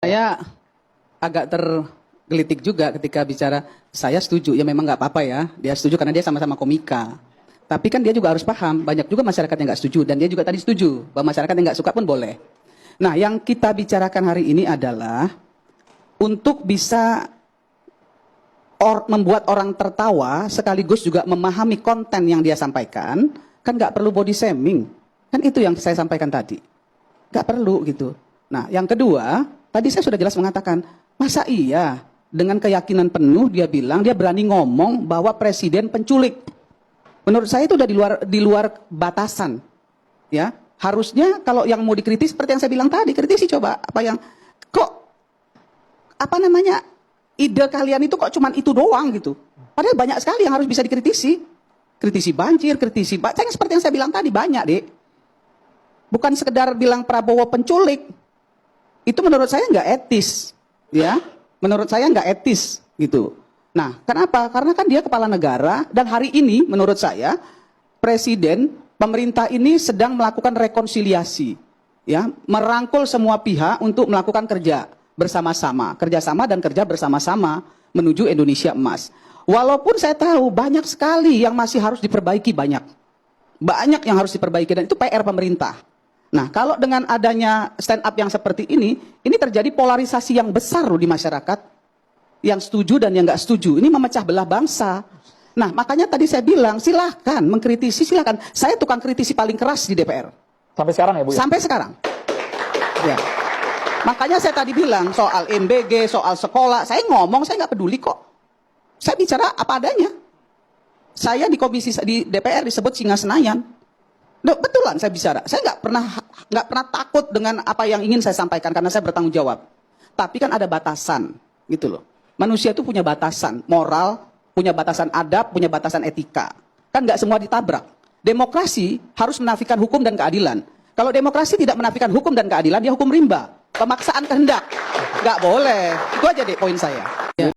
Saya agak tergelitik juga ketika bicara, saya setuju, ya memang nggak apa-apa ya, dia setuju karena dia sama-sama komika. Tapi kan dia juga harus paham, banyak juga masyarakat yang nggak setuju, dan dia juga tadi setuju, bahwa masyarakat yang nggak suka pun boleh. Nah, yang kita bicarakan hari ini adalah, untuk bisa membuat orang tertawa, sekaligus juga memahami konten yang dia sampaikan, kan nggak perlu body shaming. Kan itu yang saya sampaikan tadi. Nggak perlu gitu. Nah, yang kedua, tadi saya sudah jelas mengatakan, masa iya dengan keyakinan penuh dia bilang, dia berani ngomong bahwa presiden penculik. Menurut saya itu udah di luar batasan. Ya, harusnya kalau yang mau dikritis seperti yang saya bilang tadi, kritisi coba apa yang ide kalian itu kok cuman itu doang gitu. Padahal banyak sekali yang harus bisa dikritisi. Kritisi banjir, seperti yang saya bilang tadi banyak, Dek. Bukan sekedar bilang Prabowo penculik. Itu menurut saya nggak etis, ya. Menurut saya nggak etis, gitu. Nah, kenapa? Karena kan dia kepala negara dan hari ini menurut saya presiden, pemerintah ini sedang melakukan rekonsiliasi, ya, merangkul semua pihak untuk melakukan kerja bersama-sama, kerjasama dan kerja bersama-sama menuju Indonesia emas. Walaupun saya tahu banyak sekali yang masih harus diperbaiki, banyak yang harus diperbaiki dan itu PR pemerintah. Nah, kalau dengan adanya stand up yang seperti ini terjadi polarisasi yang besar loh di masyarakat. Yang setuju dan yang nggak setuju. Ini memecah belah bangsa. Nah, makanya tadi saya bilang, silahkan mengkritisi, silahkan. Saya tukang kritisi paling keras di DPR. Sampai sekarang ya, Bu? Sampai sekarang. Ya. Makanya saya tadi bilang soal MBG, soal sekolah, saya ngomong, saya nggak peduli kok. Saya bicara apa adanya. Saya di DPR disebut singa Senayan. Betulan saya bicara. Saya nggak pernah takut dengan apa yang ingin saya sampaikan karena saya bertanggung jawab. Tapi kan ada batasan, gitu loh. Manusia itu punya batasan moral, punya batasan adab, punya batasan etika. Kan nggak semua ditabrak. Demokrasi harus menafikan hukum dan keadilan. Kalau demokrasi tidak menafikan hukum dan keadilan, dia hukum rimba, pemaksaan kehendak. Nggak boleh. Itu aja deh poin saya.